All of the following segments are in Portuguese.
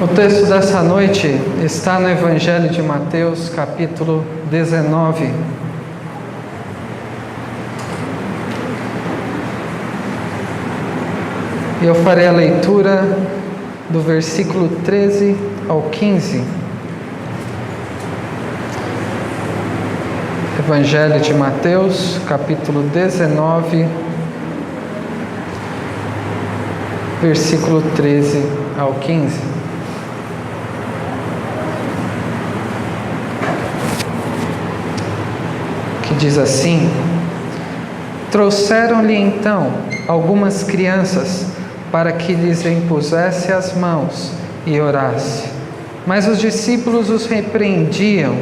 O texto dessa noite está no Evangelho de Mateus, capítulo 19. E eu farei a leitura do versículo 13 ao 15. Evangelho de Mateus, capítulo 19, versículo 13 ao 15. Que diz assim: Trouxeram-lhe então algumas crianças para que lhes impusesse as mãos e orasse. Mas os discípulos os repreendiam.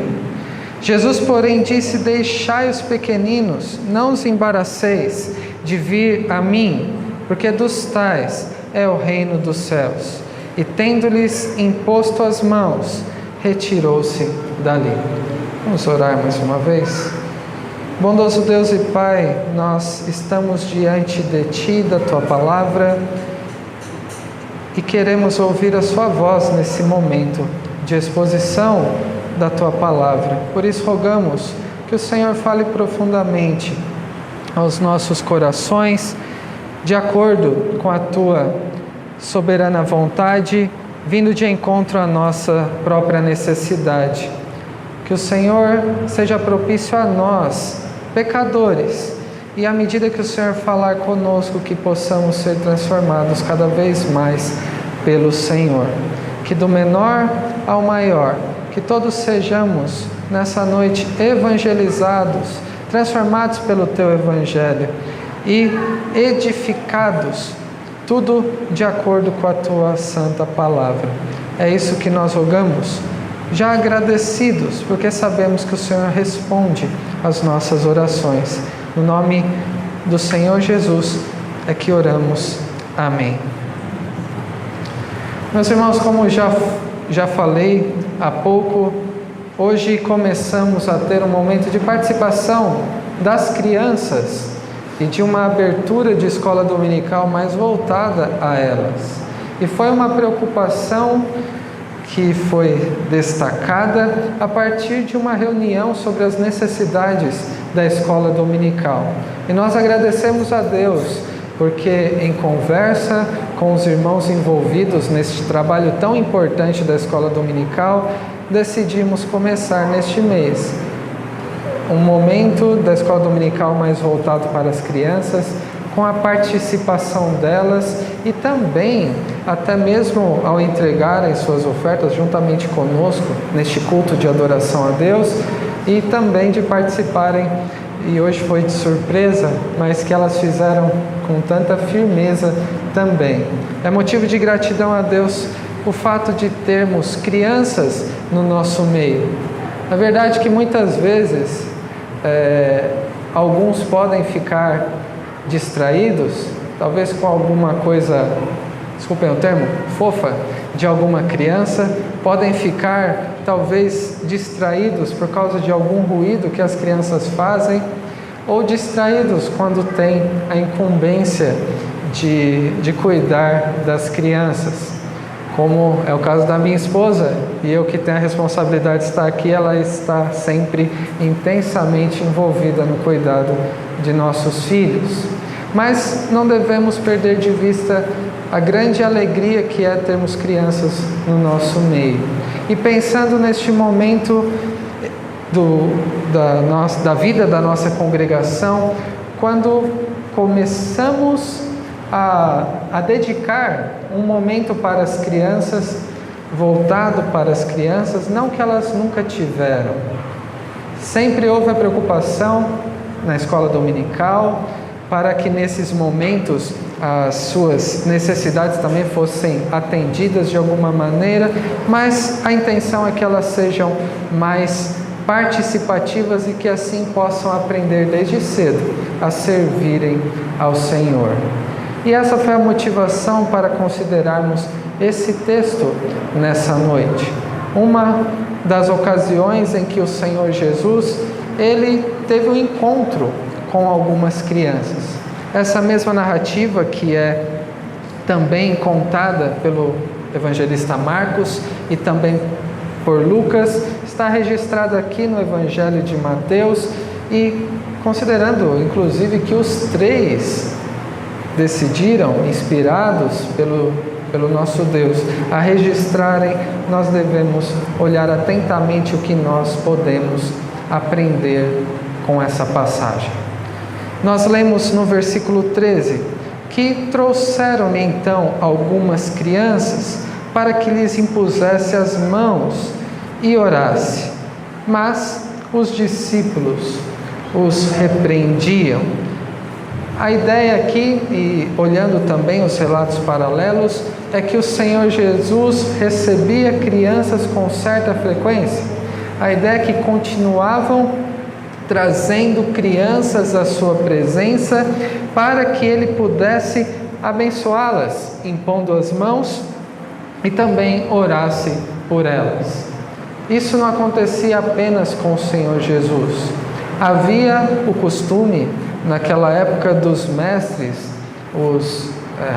Jesus, porém, disse: Deixai os pequeninos, não os embaraceis de vir a mim, porque dos tais é o reino dos céus. E tendo-lhes imposto as mãos, retirou-se dali. Vamos orar mais uma vez? Bondoso Deus e Pai, nós estamos diante de Ti, da Tua Palavra, e queremos ouvir a Sua voz nesse momento de exposição da Tua Palavra. Por isso rogamos que o Senhor fale profundamente aos nossos corações, de acordo com a Tua soberana vontade, vindo de encontro à nossa própria necessidade. Que o Senhor seja propício a nós, pecadores, e à medida que o Senhor falar conosco, que possamos ser transformados cada vez mais pelo Senhor. Que do menor ao maior, que todos sejamos nessa noite evangelizados, transformados pelo Teu Evangelho e edificados, tudo de acordo com a Tua santa palavra. É isso que nós rogamos, já agradecidos, porque sabemos que o Senhor responde às nossas orações. No nome do Senhor Jesus é que oramos. Amém. Meus irmãos, como já falei há pouco, hoje começamos a ter um momento de participação das crianças e de uma abertura de escola dominical mais voltada a elas. E foi uma preocupação que foi destacada a partir de uma reunião sobre as necessidades da escola dominical. E nós agradecemos a Deus, porque em conversa com os irmãos envolvidos neste trabalho tão importante da escola dominical, decidimos começar neste mês um momento da escola dominical mais voltado para as crianças, com a participação delas e também, até mesmo ao entregarem suas ofertas juntamente conosco neste culto de adoração a Deus, e também de participarem, e hoje foi de surpresa, mas que elas fizeram com tanta firmeza também. É motivo de gratidão a Deus o fato de termos crianças no nosso meio. Na verdade que muitas vezes alguns podem ficar distraídos, talvez com alguma coisa, desculpem o termo, fofa de alguma criança, podem ficar talvez distraídos por causa de algum ruído que as crianças fazem, ou distraídos quando tem a incumbência de cuidar das crianças, como é o caso da minha esposa, e eu que tenho a responsabilidade de estar aqui, ela está sempre intensamente envolvida no cuidado de nossos filhos. Mas não devemos perder de vista a grande alegria que é termos crianças no nosso meio. E pensando neste momento da vida da nossa congregação, quando começamos a dedicar um momento para as crianças, voltado para as crianças, não que elas nunca tiveram. Sempre houve a preocupação na escola dominical para que nesses momentos as suas necessidades também fossem atendidas de alguma maneira, mas a intenção é que elas sejam mais participativas e que assim possam aprender desde cedo a servirem ao Senhor. E essa foi a motivação para considerarmos esse texto nessa noite. Uma das ocasiões em que o Senhor Jesus, Ele teve um encontro com algumas crianças. Essa mesma narrativa que é também contada pelo evangelista Marcos e também por Lucas, está registrado aqui no Evangelho de Mateus, e considerando inclusive que os três decidiram, inspirados pelo nosso Deus, a registrarem, nós devemos olhar atentamente o que nós podemos aprender com essa passagem. Nós lemos no versículo 13, que trouxeram-lhe então algumas crianças para que lhes impusesse as mãos e orasse. Mas os discípulos os repreendiam. A ideia aqui, e olhando também os relatos paralelos, é que o Senhor Jesus recebia crianças com certa frequência. A ideia é que continuavam trazendo crianças à sua presença para que ele pudesse abençoá-las, impondo as mãos e também orasse por elas. Isso não acontecia apenas com o Senhor Jesus. Havia o costume, naquela época, dos mestres, os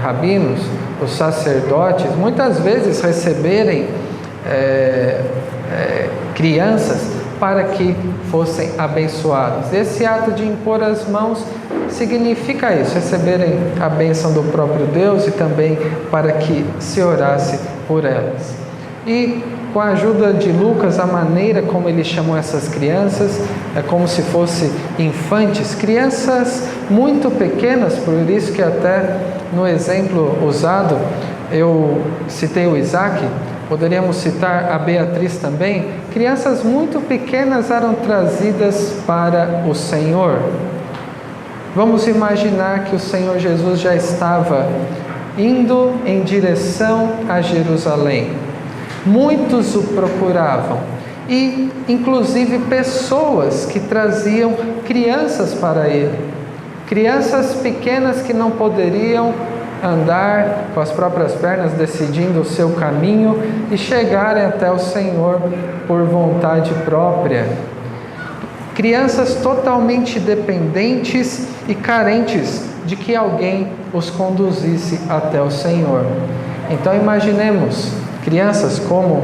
rabinos, os sacerdotes, muitas vezes receberem crianças para que fossem abençoadas. Esse ato de impor as mãos significa isso, receberem a bênção do próprio Deus e também para que se orasse por elas. E com a ajuda de Lucas, a maneira como ele chamou essas crianças é como se fossem infantes, crianças muito pequenas, por isso que até no exemplo usado eu citei o Isaac, poderíamos citar a Beatriz também. Crianças muito pequenas eram trazidas para o Senhor. Vamos imaginar que o Senhor Jesus já estava indo em direção a Jerusalém. Muitos o procuravam e, inclusive, pessoas que traziam crianças para ele. Crianças pequenas que não poderiam andar com as próprias pernas, decidindo o seu caminho e chegarem até o Senhor por vontade própria. Crianças totalmente dependentes e carentes de que alguém os conduzisse até o Senhor. Então imaginemos crianças como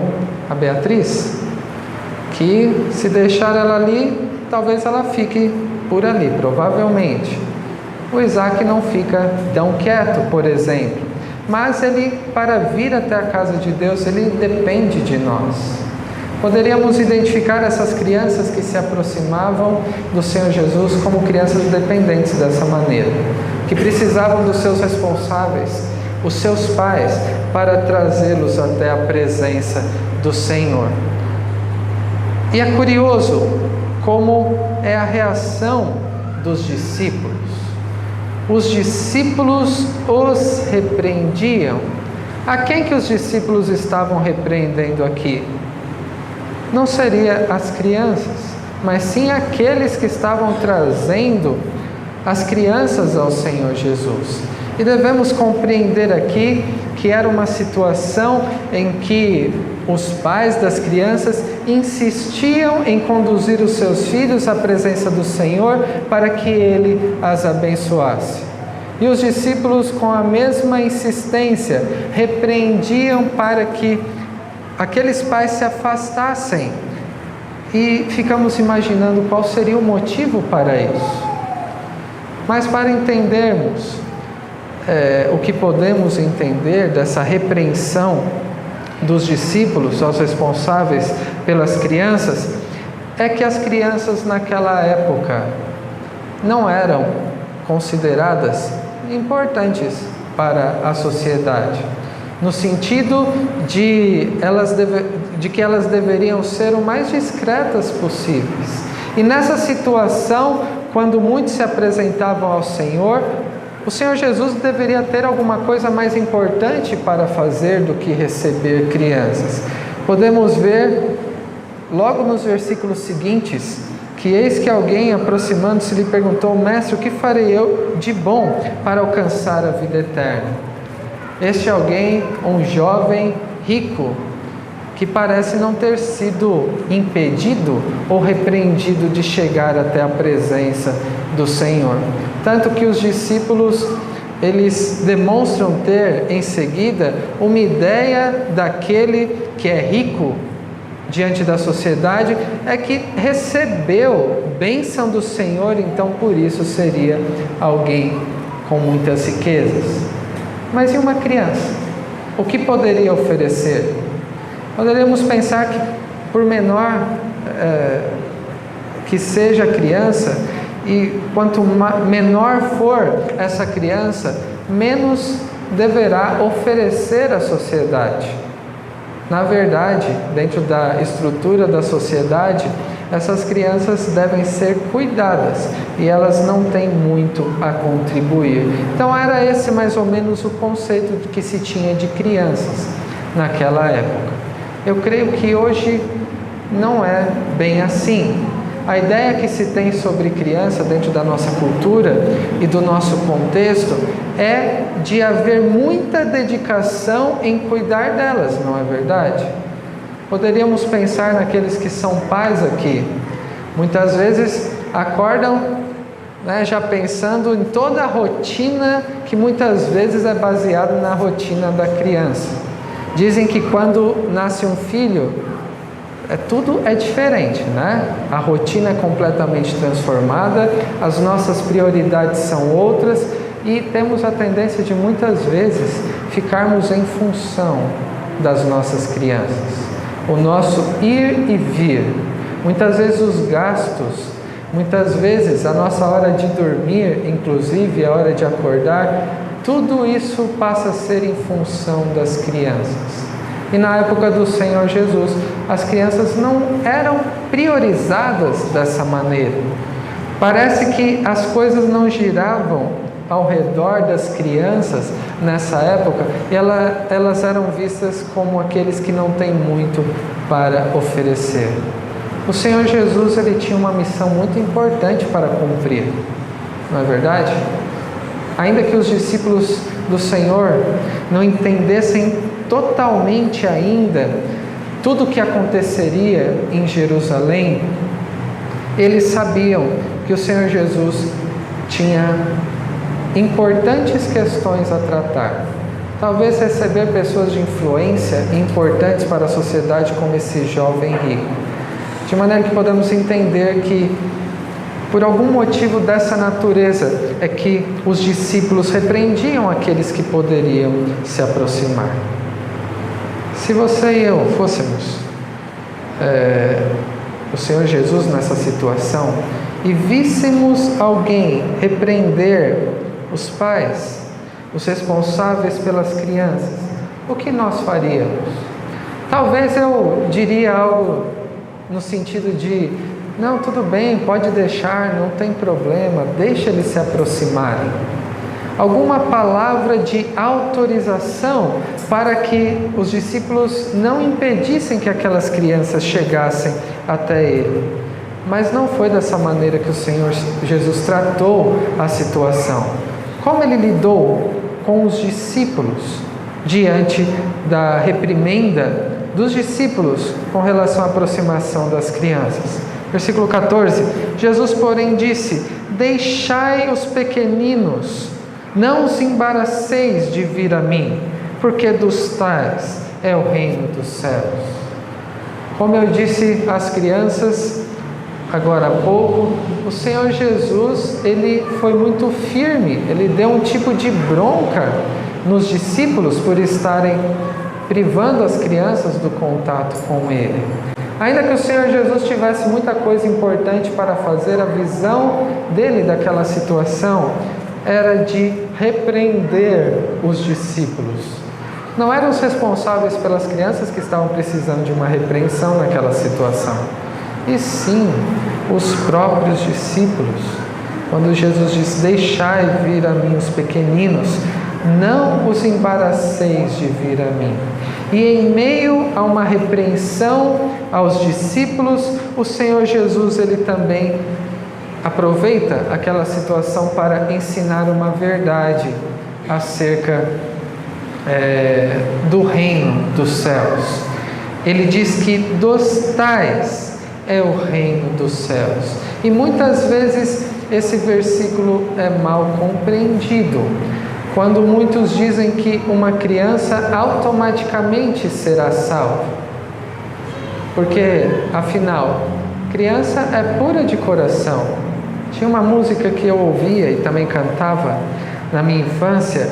a Beatriz, que se deixar ela ali, talvez ela fique por ali, provavelmente. O Isaac não fica tão quieto, por exemplo, mas ele, para vir até a casa de Deus, ele depende de nós. Poderíamos identificar essas crianças que se aproximavam do Senhor Jesus como crianças dependentes dessa maneira, que precisavam dos seus responsáveis, os seus pais, para trazê-los até a presença do Senhor. E é curioso como é a reação dos discípulos. Os discípulos os repreendiam. A quem que os discípulos estavam repreendendo aqui? Não seria as crianças, mas sim aqueles que estavam trazendo as crianças ao Senhor Jesus. E devemos compreender aqui que era uma situação em que os pais das crianças insistiam em conduzir os seus filhos à presença do Senhor para que Ele as abençoasse. E os discípulos, com a mesma insistência, repreendiam para que aqueles pais se afastassem. E ficamos imaginando qual seria o motivo para isso. Mas para entendermos o que podemos entender dessa repreensão dos discípulos aos responsáveis pelas crianças, é que as crianças naquela época não eram consideradas importantes para a sociedade, no sentido de que elas deveriam ser o mais discretas possíveis. E nessa situação, quando muitos se apresentavam ao Senhor, o Senhor Jesus deveria ter alguma coisa mais importante para fazer do que receber crianças. Podemos ver logo nos versículos seguintes que eis que alguém, aproximando-se, lhe perguntou: Mestre, o que farei eu de bom para alcançar a vida eterna? Este alguém, um jovem rico, que parece não ter sido impedido ou repreendido de chegar até a presença do Senhor. Tanto que os discípulos eles demonstram ter em seguida uma ideia daquele que é rico diante da sociedade, é que recebeu bênção do Senhor, então por isso seria alguém com muitas riquezas. Mas e uma criança? O que poderia oferecer? Poderíamos pensar que, por menor que seja a criança, e quanto menor for essa criança, menos deverá oferecer à sociedade. Na verdade, dentro da estrutura da sociedade, essas crianças devem ser cuidadas e elas não têm muito a contribuir. Então era esse mais ou menos o conceito que se tinha de crianças naquela época. Eu creio que hoje não é bem assim. A ideia que se tem sobre criança dentro da nossa cultura e do nosso contexto é de haver muita dedicação em cuidar delas, não é verdade? Poderíamos pensar naqueles que são pais aqui. Muitas vezes acordam, já pensando em toda a rotina que muitas vezes é baseada na rotina da criança. Dizem que quando nasce um filho, tudo é diferente, né? A rotina é completamente transformada, as nossas prioridades são outras e temos a tendência de muitas vezes ficarmos em função das nossas crianças. O nosso ir e vir, muitas vezes os gastos, muitas vezes a nossa hora de dormir, inclusive a hora de acordar, tudo isso passa a ser em função das crianças. E na época do Senhor Jesus, as crianças não eram priorizadas dessa maneira. Parece que as coisas não giravam ao redor das crianças nessa época, e elas eram vistas como aqueles que não têm muito para oferecer. O Senhor Jesus, ele tinha uma missão muito importante para cumprir, não é verdade? Ainda que os discípulos do Senhor não entendessem totalmente ainda tudo o que aconteceria em Jerusalém, eles sabiam que o Senhor Jesus tinha importantes questões a tratar. Talvez receber pessoas de influência importantes para a sociedade como esse jovem rico. De maneira que podemos entender que por algum motivo dessa natureza é que os discípulos repreendiam aqueles que poderiam se aproximar. Se você e eu fôssemos o Senhor Jesus nessa situação e víssemos alguém repreender os pais, os responsáveis pelas crianças, o que nós faríamos? Talvez eu diria algo no sentido de: não, tudo bem, pode deixar, não tem problema, deixa eles se aproximarem. Alguma palavra de autorização para que os discípulos não impedissem que aquelas crianças chegassem até ele. Mas não foi dessa maneira que o Senhor Jesus tratou a situação. Como ele lidou com os discípulos diante da reprimenda dos discípulos com relação à aproximação das crianças? Versículo 14: Jesus, porém, disse: deixai os pequeninos, não os embaraceis de vir a mim, porque dos tais é o reino dos céus. Como eu disse às crianças agora há pouco, o Senhor Jesus, ele foi muito firme, ele deu um tipo de bronca nos discípulos por estarem privando as crianças do contato com ele. Ainda que o Senhor Jesus tivesse muita coisa importante para fazer, a visão dele daquela situação era de repreender os discípulos. Não eram os responsáveis pelas crianças que estavam precisando de uma repreensão naquela situação, e sim os próprios discípulos. Quando Jesus diz: deixai vir a mim os pequeninos, não os embaraceis de vir a mim. E em meio a uma repreensão aos discípulos, o Senhor Jesus, ele também aproveita aquela situação para ensinar uma verdade acerca do reino dos céus. Ele diz que dos tais é o reino dos céus. E muitas vezes esse versículo é mal compreendido. quando muitos dizem que uma criança automaticamente será salva. Porque, afinal, criança é pura de coração. Tinha uma música que eu ouvia e também cantava na minha infância,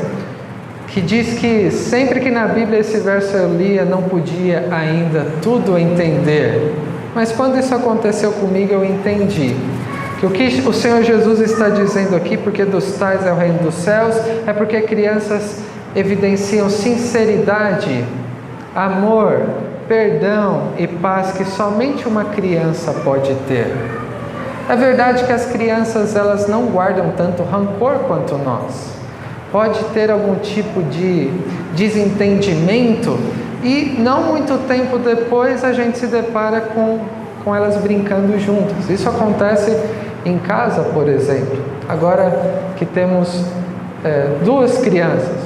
que diz que sempre que na Bíblia esse verso eu lia, não podia ainda tudo entender. Mas quando isso aconteceu comigo, eu entendi que o que o Senhor Jesus está dizendo aqui, porque dos tais é o reino dos céus, é porque crianças evidenciam sinceridade, amor, perdão e paz que somente uma criança pode ter. É verdade que as crianças, elas não guardam tanto rancor quanto nós. Pode ter algum tipo de desentendimento e não muito tempo depois a gente se depara com elas brincando juntas. Isso acontece em casa, por exemplo. Agora que temos duas crianças,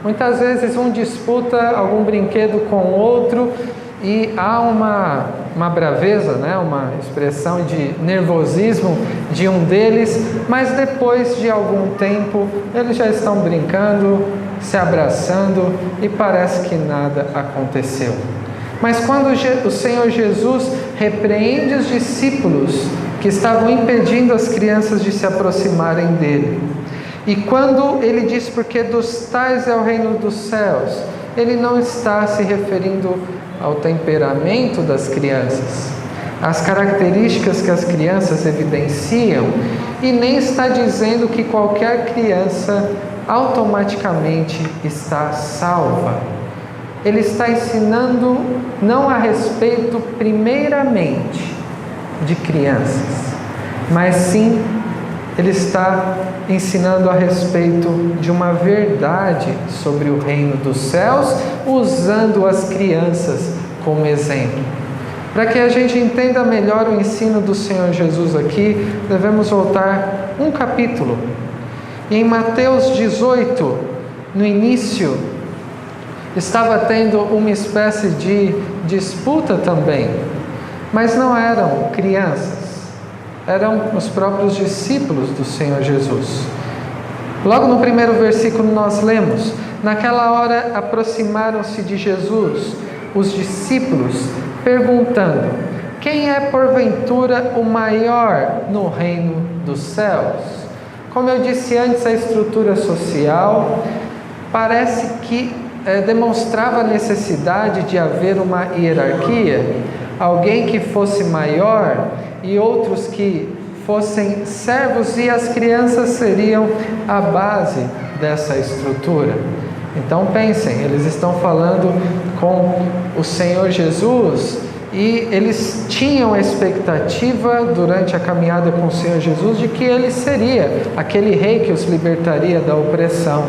muitas vezes um disputa algum brinquedo com o outro e há uma braveza, né? Uma expressão de nervosismo de um deles, mas depois de algum tempo eles já estão brincando, se abraçando e parece que nada aconteceu. Mas quando o Senhor Jesus repreende os discípulos que estavam impedindo as crianças de se aproximarem dele, e quando ele diz porque dos tais é o reino dos céus, ele não está se referindo ao temperamento das crianças, às características que as crianças evidenciam, e nem está dizendo que qualquer criança automaticamente está salva. Ele está ensinando não a respeito primeiramente de crianças, mas sim ele está ensinando a respeito de uma verdade sobre o reino dos céus, usando as crianças como exemplo. Para que a gente entenda melhor o ensino do Senhor Jesus aqui, devemos voltar um capítulo. Em Mateus 18, no início, estava tendo uma espécie de disputa também, mas não eram crianças. Eram os próprios discípulos do Senhor Jesus. Logo no primeiro versículo nós lemos: naquela hora aproximaram-se de Jesus os discípulos, perguntando: quem é porventura o maior no reino dos céus? Como eu disse antes, a estrutura social parece que demonstrava a necessidade de haver uma hierarquia, alguém que fosse maior e outros que fossem servos, e as crianças seriam a base dessa estrutura. Então pensem, eles estão falando com o Senhor Jesus e eles tinham a expectativa durante a caminhada com o Senhor Jesus de que ele seria aquele rei que os libertaria da opressão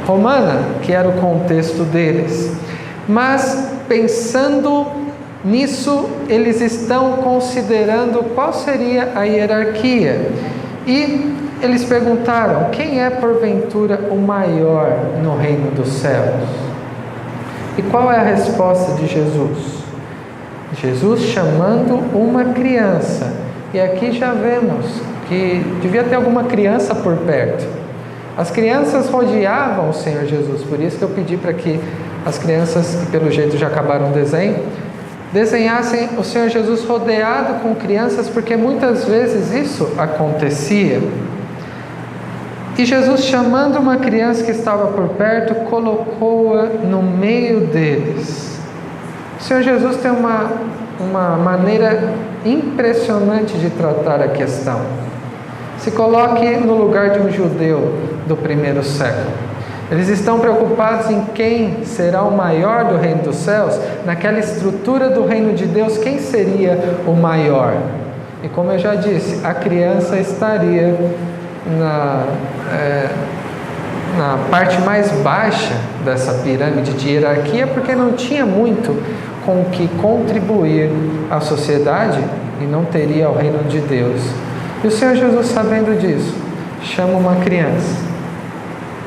romana, que era o contexto deles. Mas pensando nisso, eles estão considerando qual seria a hierarquia. E eles perguntaram: quem é porventura o maior no reino dos céus? E qual é a resposta de Jesus? Jesus chamando uma criança. E aqui já vemos que devia ter alguma criança por perto. As crianças rodeavam o Senhor Jesus, por isso que eu pedi para que as crianças, que pelo jeito já acabaram o desenho, desenhassem o Senhor Jesus rodeado com crianças, porque muitas vezes isso acontecia. E Jesus, chamando uma criança que estava por perto, colocou-a no meio deles. O Senhor Jesus tem uma maneira impressionante de tratar a questão. Se coloque no lugar de um judeu do primeiro século. Eles estão preocupados em quem será o maior do reino dos céus. Naquela estrutura do reino de Deus, quem seria o maior? E como eu já disse, a criança estaria na parte mais baixa dessa pirâmide de hierarquia, porque não tinha muito com o que contribuir à sociedade e não teria o reino de Deus. E o Senhor Jesus, sabendo disso, chama uma criança,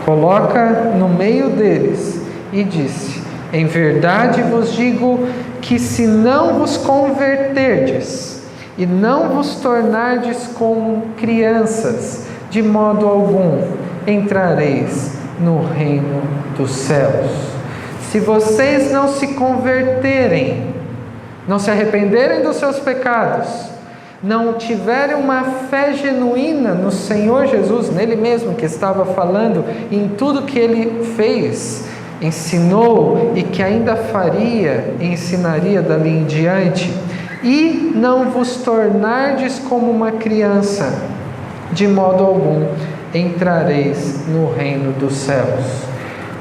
coloca no meio deles e disse: em verdade vos digo que se não vos converterdes e não vos tornardes como crianças, de modo algum entrareis no reino dos céus. Se vocês não se converterem, não se arrependerem dos seus pecados, não tiverem uma fé genuína no Senhor Jesus, nele mesmo que estava falando, em tudo que ele fez, ensinou e que ainda faria e ensinaria dali em diante, e não vos tornardes como uma criança, de modo algum entrareis no reino dos céus.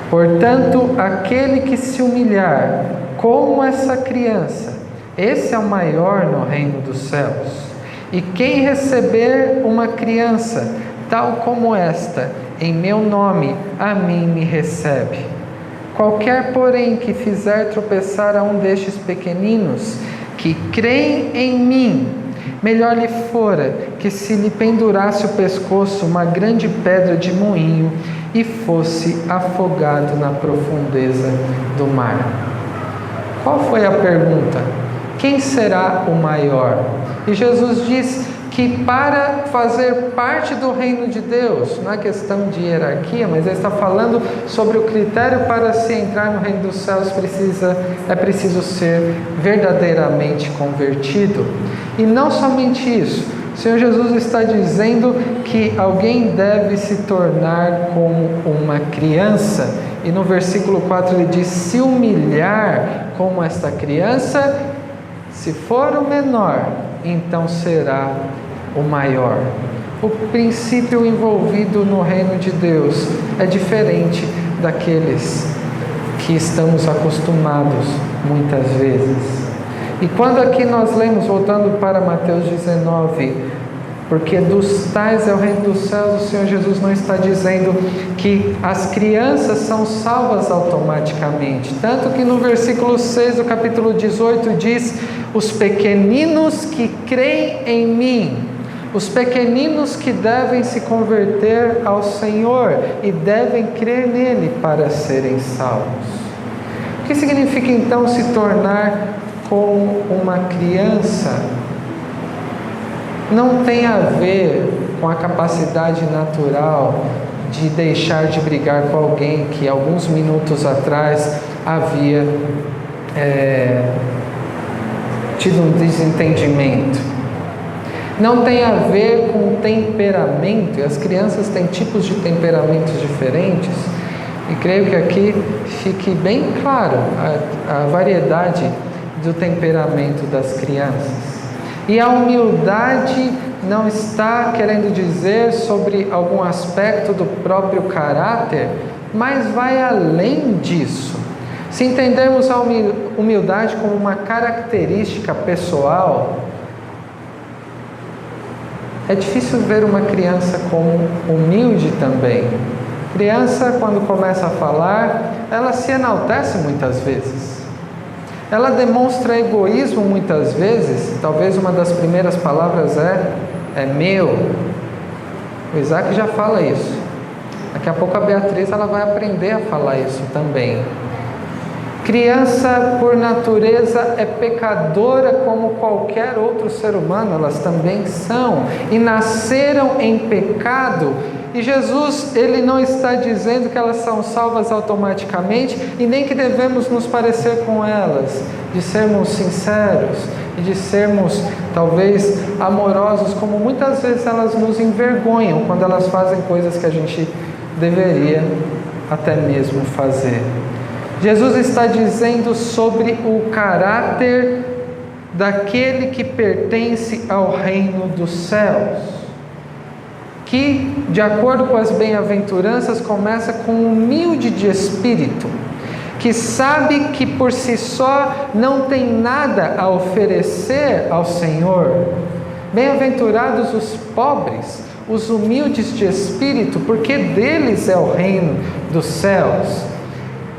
Portanto, aquele que se humilhar como essa criança, esse é o maior no reino dos céus. E quem receber uma criança, tal como esta, em meu nome, a mim me recebe. Qualquer, porém, que fizer tropeçar a um destes pequeninos, que creem em mim, melhor lhe fora que se lhe pendurasse o pescoço uma grande pedra de moinho e fosse afogado na profundeza do mar. Qual foi a pergunta? Quem será o maior? E Jesus diz que para fazer parte do reino de Deus, não é questão de hierarquia, mas ele está falando sobre o critério para se entrar no reino dos céus, é preciso ser verdadeiramente convertido. E não somente isso, o Senhor Jesus está dizendo que alguém deve se tornar como uma criança, e no versículo 4 ele diz: se humilhar como esta criança, se for o menor, então será o maior. O princípio envolvido no reino de Deus é diferente daqueles que estamos acostumados muitas vezes. E quando aqui nós lemos, voltando para Mateus 19, porque dos tais é o reino dos céus, o Senhor Jesus não está dizendo que as crianças são salvas automaticamente. Tanto que no versículo 6 do capítulo 18 diz: os pequeninos que creem em mim, os pequeninos que devem se converter ao Senhor e devem crer nele para serem salvos. O que significa então se tornar como uma criança? Não tem a ver com a capacidade natural de deixar de brigar com alguém que alguns minutos atrás havia tido um desentendimento. Não tem a ver com temperamento, e as crianças têm tipos de temperamentos diferentes, e creio que aqui fique bem claro a variedade do temperamento das crianças. E a humildade não está querendo dizer sobre algum aspecto do próprio caráter, mas vai além disso. Se entendermos a humildade como uma característica pessoal, é difícil ver uma criança como humilde também. Criança, quando começa a falar, ela se enaltece muitas vezes. Ela demonstra egoísmo muitas vezes. Talvez uma das primeiras palavras é meu. O Isaac já fala isso. Daqui a pouco a Beatriz ela vai aprender a falar isso também. Criança, por natureza, é pecadora como qualquer outro ser humano, elas também são, e nasceram em pecado. E Jesus, ele não está dizendo que elas são salvas automaticamente, e nem que devemos nos parecer com elas, de sermos sinceros, e de sermos, talvez, amorosos, como muitas vezes elas nos envergonham, quando elas fazem coisas que a gente deveria até mesmo fazer. Jesus está dizendo sobre o caráter daquele que pertence ao reino dos céus, que, de acordo com as bem-aventuranças, começa com humilde de espírito, que sabe que por si só não tem nada a oferecer ao Senhor. Bem-aventurados os pobres, os humildes de espírito, porque deles é o reino dos céus.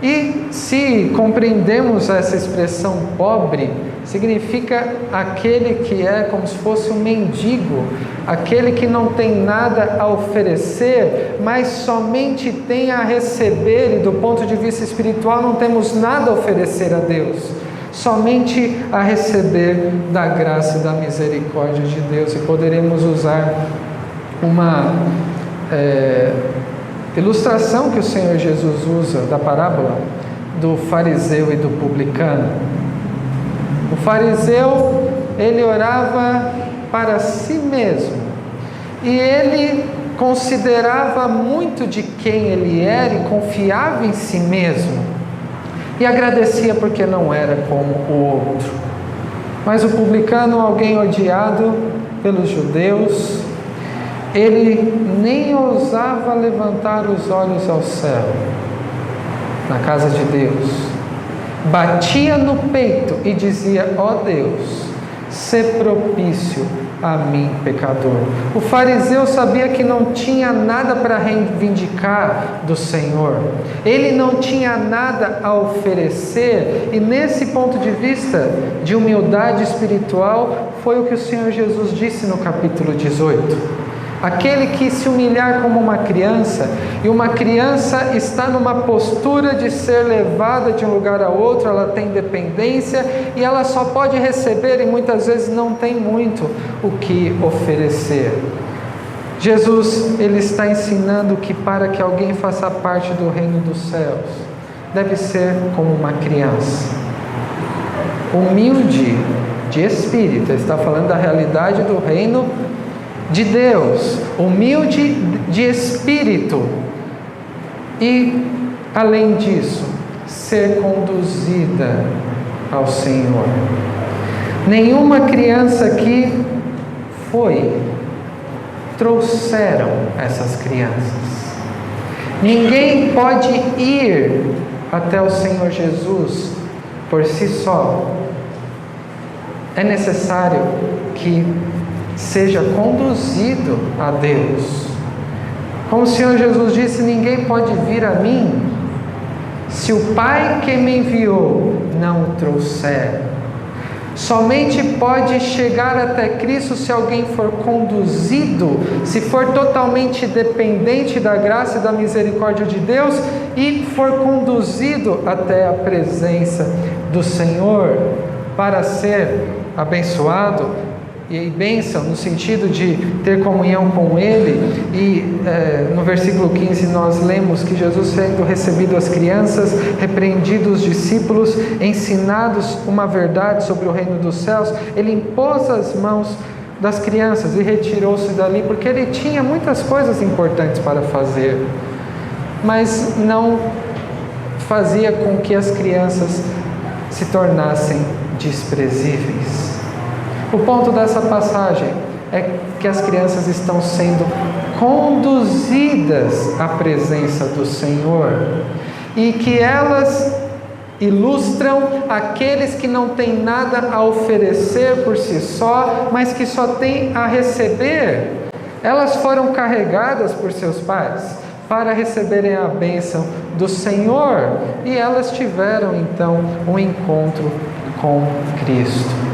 E se compreendemos essa expressão pobre, significa aquele que é como se fosse um mendigo, aquele que não tem nada a oferecer, mas somente tem a receber, e do ponto de vista espiritual não temos nada a oferecer a Deus, somente a receber da graça e da misericórdia de Deus. E poderemos usar ilustração que o Senhor Jesus usa da parábola do fariseu e do publicano. O fariseu, ele orava para si mesmo e ele considerava muito de quem ele era e confiava em si mesmo e agradecia porque não era como o outro. Mas o publicano, alguém odiado pelos judeus, ele nem ousava levantar os olhos ao céu, na casa de Deus. Batia no peito e dizia: ó Deus, sê propício a mim, pecador. O fariseu sabia que não tinha nada para reivindicar do Senhor. Ele não tinha nada a oferecer. E nesse ponto de vista de humildade espiritual, foi o que o Senhor Jesus disse no capítulo 18. Aquele que se humilhar como uma criança, e uma criança está numa postura de ser levada de um lugar a outro, ela tem dependência e ela só pode receber e muitas vezes não tem muito o que oferecer. Jesus, ele está ensinando que para que alguém faça parte do reino dos céus, deve ser como uma criança, humilde de espírito. Ele está falando da realidade do reino de Deus, humilde de espírito e, além disso, ser conduzida ao Senhor. Nenhuma criança aqui trouxeram essas crianças. Ninguém pode ir até o Senhor Jesus por si só. É necessário que seja conduzido a Deus. Como o Senhor Jesus disse: ninguém pode vir a mim se o Pai que me enviou não o trouxer. Somente pode chegar até Cristo se alguém for conduzido, se for totalmente dependente da graça e da misericórdia de Deus e for conduzido até a presença do Senhor para ser abençoado. E bênção no sentido de ter comunhão com Ele. E no versículo 15 nós lemos que Jesus, sendo recebido as crianças, repreendido os discípulos, ensinados uma verdade sobre o reino dos céus, Ele impôs as mãos das crianças e retirou-se dali, porque Ele tinha muitas coisas importantes para fazer, mas não fazia com que as crianças se tornassem desprezíveis. O ponto dessa passagem é que as crianças estão sendo conduzidas à presença do Senhor e que elas ilustram aqueles que não têm nada a oferecer por si só, mas que só têm a receber. Elas foram carregadas por seus pais para receberem a bênção do Senhor e elas tiveram então um encontro com Cristo.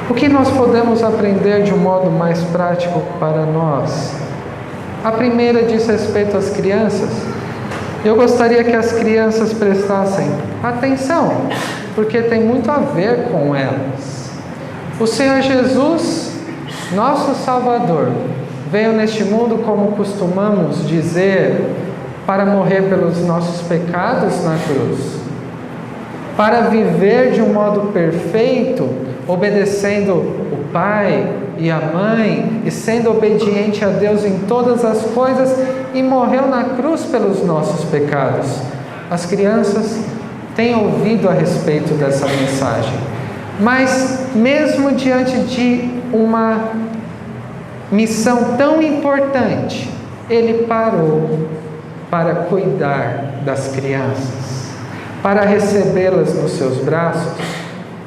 O que nós podemos aprender de um modo mais prático para nós? A primeira diz respeito às crianças. Eu gostaria que as crianças prestassem atenção, porque tem muito a ver com elas. O Senhor Jesus, nosso Salvador, veio neste mundo, como costumamos dizer, para morrer pelos nossos pecados na cruz, para viver de um modo perfeito, obedecendo o pai e a mãe e sendo obediente a Deus em todas as coisas, e morreu na cruz pelos nossos pecados. As crianças têm ouvido a respeito dessa mensagem, mas mesmo diante de uma missão tão importante, Ele parou para cuidar das crianças, para recebê-las nos seus braços,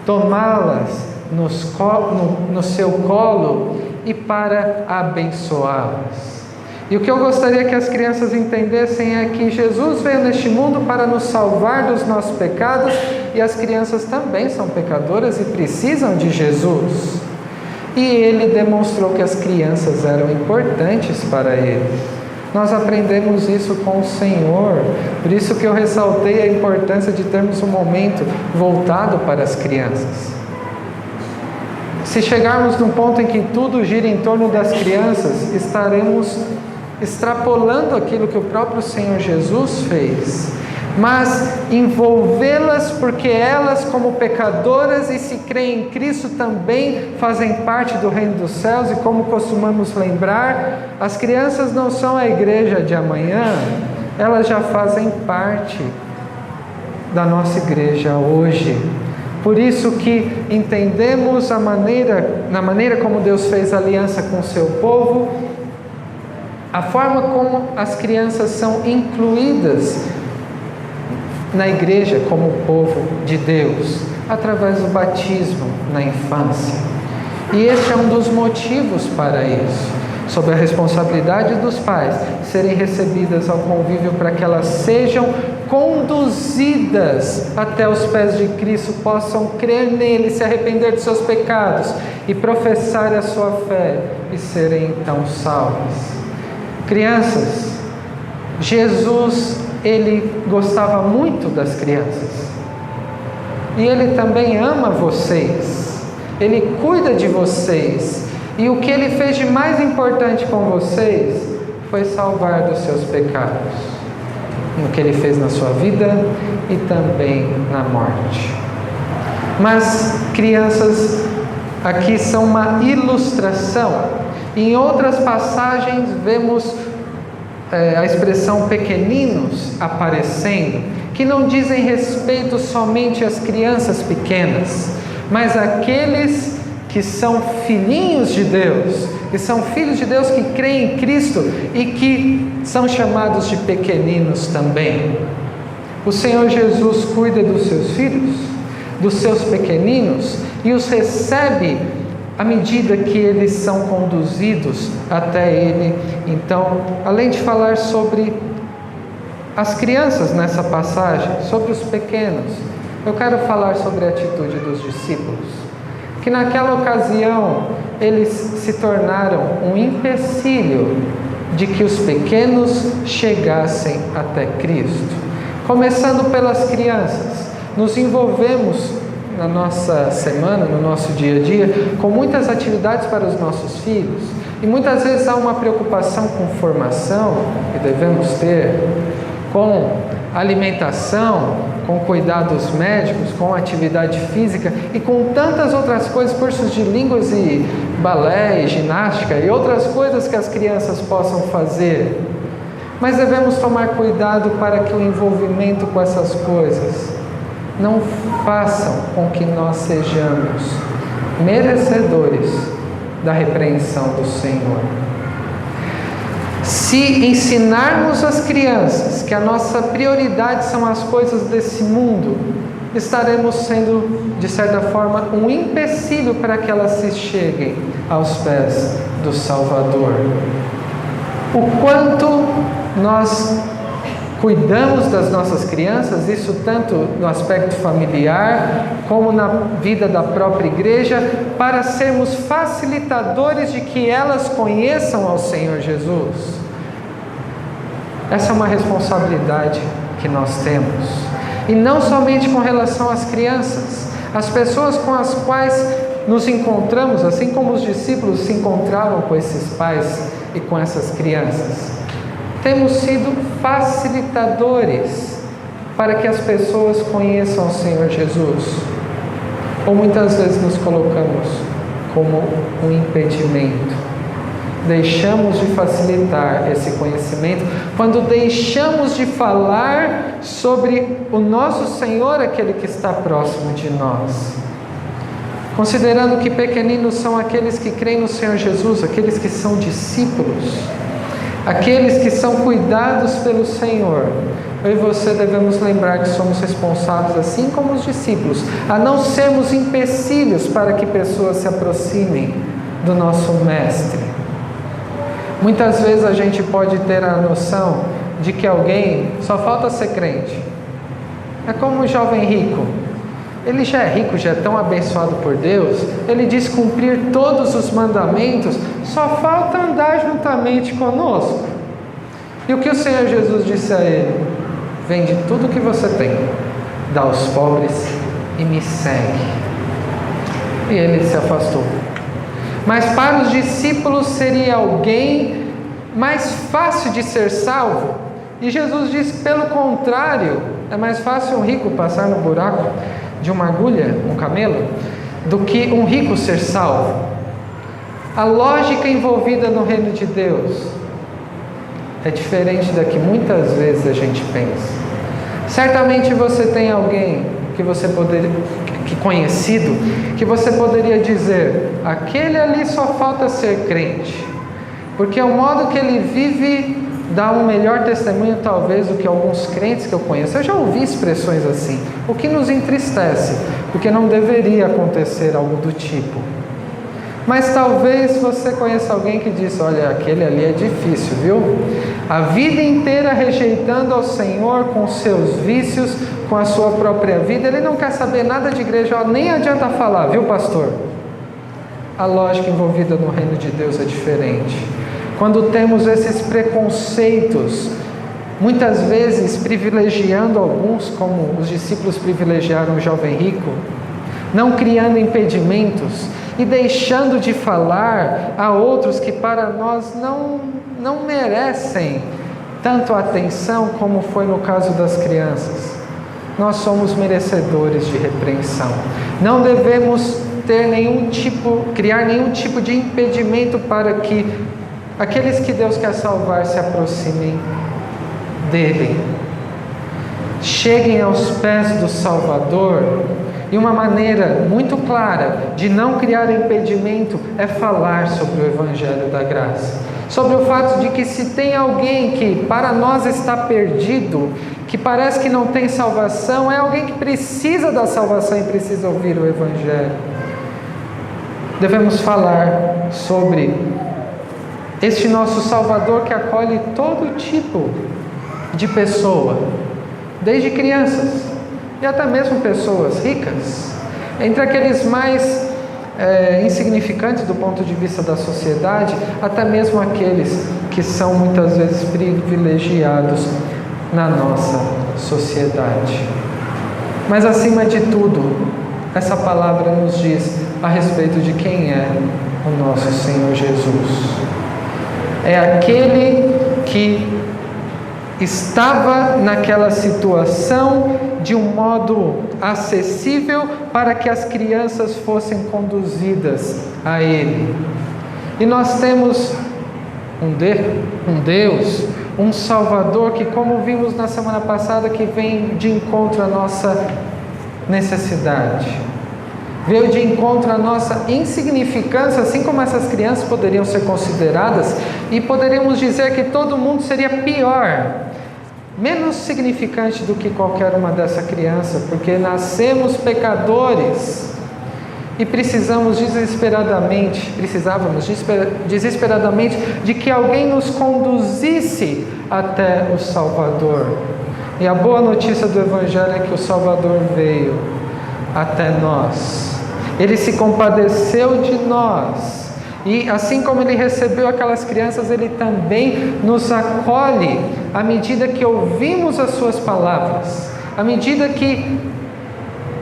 tomá-las no seu colo e para abençoá-las. E o que eu gostaria que as crianças entendessem é que Jesus veio neste mundo para nos salvar dos nossos pecados, e as crianças também são pecadoras e precisam de Jesus. E Ele demonstrou que as crianças eram importantes para Ele. Nós aprendemos isso com o Senhor, por isso que eu ressaltei a importância de termos um momento voltado para as crianças. Se chegarmos num ponto em que tudo gira em torno das crianças, estaremos extrapolando aquilo que o próprio Senhor Jesus fez, mas envolvê-las porque elas, como pecadoras e se creem em Cristo, também fazem parte do reino dos céus. E como costumamos lembrar, as crianças não são a igreja de amanhã, elas já fazem parte da nossa igreja hoje. Por isso que entendemos na maneira como Deus fez aliança com o seu povo, a forma como as crianças são incluídas na igreja como povo de Deus, através do batismo na infância. E este é um dos motivos para isso, sob a responsabilidade dos pais, serem recebidas ao convívio para que elas sejam conduzidas até os pés de Cristo, possam crer nele, se arrepender de seus pecados e professar a sua fé e serem então salvas. Crianças, Jesus, ele gostava muito das crianças. E ele também ama vocês. Ele cuida de vocês. E o que ele fez de mais importante com vocês foi salvar dos seus pecados. No que ele fez na sua vida e também na morte. Mas crianças aqui são uma ilustração. Em outras passagens vemos a expressão pequeninos aparecendo, que não dizem respeito somente às crianças pequenas, mas àqueles que são filhinhos de Deus, que são filhos de Deus, que creem em Cristo e que são chamados de pequeninos também. O Senhor Jesus cuida dos seus filhos, dos seus pequeninos, e os recebe à medida que eles são conduzidos até Ele. Então, além de falar sobre as crianças nessa passagem, sobre os pequenos, eu quero falar sobre a atitude dos discípulos, que naquela ocasião eles se tornaram um empecilho de que os pequenos chegassem até Cristo. Começando pelas crianças, nos envolvemos na nossa semana, no nosso dia a dia, com muitas atividades para os nossos filhos, e muitas vezes há uma preocupação com formação que devemos ter, com alimentação, com cuidados médicos, com atividade física e com tantas outras coisas, cursos de línguas e balé e ginástica e outras coisas que as crianças possam fazer. Mas devemos tomar cuidado para que o envolvimento com essas coisas não façam com que nós sejamos merecedores da repreensão do Senhor. Se ensinarmos as crianças que a nossa prioridade são as coisas desse mundo, estaremos sendo, de certa forma, um empecilho para que elas se cheguem aos pés do Salvador. O quanto nós cuidamos das nossas crianças, isso tanto no aspecto familiar, como na vida da própria igreja, para sermos facilitadores de que elas conheçam ao Senhor Jesus. Essa é uma responsabilidade que nós temos. E não somente com relação às crianças, as pessoas com as quais nos encontramos, assim como os discípulos se encontravam com esses pais e com essas crianças. Temos sido facilitadores para que as pessoas conheçam o Senhor Jesus. Ou muitas vezes nos colocamos como um impedimento. Deixamos de facilitar esse conhecimento quando deixamos de falar sobre o nosso Senhor, aquele que está próximo de nós. Considerando que pequeninos são aqueles que creem no Senhor Jesus, aqueles que são discípulos, aqueles que são cuidados pelo Senhor, eu e você devemos lembrar que somos responsáveis, assim como os discípulos, a não sermos empecilhos para que pessoas se aproximem do nosso Mestre. Muitas vezes a gente pode ter a noção de que alguém só falta ser crente. É como o jovem rico. Ele já é rico, já é tão abençoado por Deus, ele diz cumprir todos os mandamentos, só falta andar juntamente conosco. E o que o Senhor Jesus disse a ele? Vende tudo o que você tem, dá aos pobres e me segue. E ele se afastou. Mas para os discípulos seria alguém mais fácil de ser salvo. E Jesus diz, pelo contrário, é mais fácil um rico passar no buraco de uma agulha, um camelo, do que um rico ser salvo. A lógica envolvida no reino de Deus é diferente da que muitas vezes a gente pensa. Certamente você tem alguém que conhecido, que você poderia dizer, aquele ali só falta ser crente, porque o modo que ele vive dá um melhor testemunho talvez do que alguns crentes que eu conheço. Eu já ouvi expressões assim, o que nos entristece, porque não deveria acontecer algo do tipo. Mas talvez você conheça alguém que diz, olha, aquele ali é difícil, viu? A vida inteira rejeitando ao Senhor com seus vícios, com a sua própria vida, ele não quer saber nada de igreja, nem adianta falar, viu, pastor? A lógica envolvida no reino de Deus é diferente. Quando temos esses preconceitos, muitas vezes privilegiando alguns, como os discípulos privilegiaram o jovem rico, não criando impedimentos e deixando de falar a outros que para nós não merecem tanto atenção como foi no caso das crianças. Nós somos merecedores de repreensão. Não devemos criar nenhum tipo de impedimento para que aqueles que Deus quer salvar se aproximem dele. Cheguem aos pés do Salvador. E uma maneira muito clara de não criar impedimento é falar sobre o Evangelho da Graça. Sobre o fato de que se tem alguém que para nós está perdido, que parece que não tem salvação, é alguém que precisa da salvação e precisa ouvir o Evangelho. Devemos falar sobre este nosso Salvador que acolhe todo tipo de pessoa, desde crianças e até mesmo pessoas ricas, entre aqueles mais insignificantes do ponto de vista da sociedade, até mesmo aqueles que são muitas vezes privilegiados na nossa sociedade. Mas acima de tudo, essa palavra nos diz a respeito de quem é o nosso Senhor Jesus. É aquele que estava naquela situação de um modo acessível para que as crianças fossem conduzidas a Ele. E nós temos um Deus, um Salvador que, como vimos na semana passada, que vem de encontro à nossa necessidade. Veio de encontro à nossa insignificância, assim como essas crianças poderiam ser consideradas, e poderíamos dizer que todo mundo seria pior, menos significante do que qualquer uma dessa criança, porque nascemos pecadores e precisávamos desesperadamente de que alguém nos conduzisse até o Salvador. E a boa notícia do Evangelho é que o Salvador veio até nós. Ele se compadeceu de nós. E assim como Ele recebeu aquelas crianças, Ele também nos acolhe à medida que ouvimos as Suas palavras, à medida que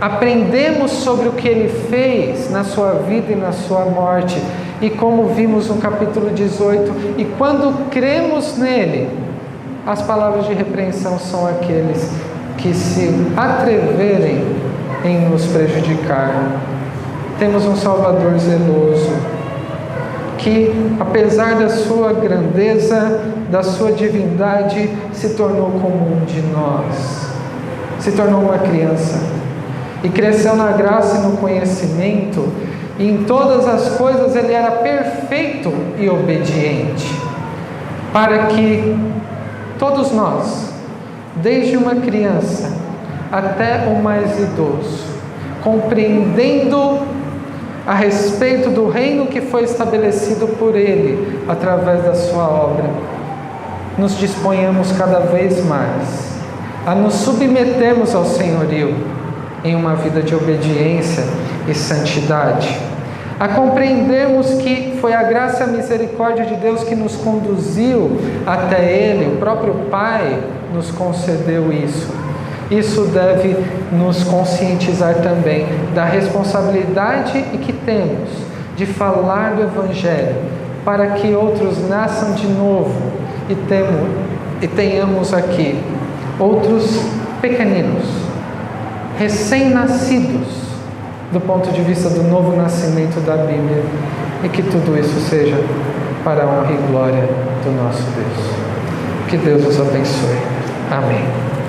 aprendemos sobre o que Ele fez na Sua vida e na Sua morte. E como vimos no capítulo 18, e quando cremos nele, as palavras de repreensão são aqueles que se atreverem em nos prejudicar. Temos um Salvador zeloso, que apesar da sua grandeza, da sua divindade, se tornou como um de nós, se tornou uma criança, e cresceu na graça e no conhecimento, e em todas as coisas Ele era perfeito e obediente, para que todos nós, desde uma criança até o mais idoso, compreendendo a respeito do reino que foi estabelecido por Ele através da sua obra, nos disponhamos cada vez mais a nos submetermos ao senhorio em uma vida de obediência e santidade, a compreendermos que foi a graça e a misericórdia de Deus que nos conduziu até Ele, o próprio Pai nos concedeu isso. Isso deve nos conscientizar também da responsabilidade que temos de falar do Evangelho para que outros nasçam de novo e tenhamos aqui outros pequeninos, recém-nascidos, do ponto de vista do novo nascimento da Bíblia, e que tudo isso seja para a honra e glória do nosso Deus. Que Deus nos abençoe. Amém.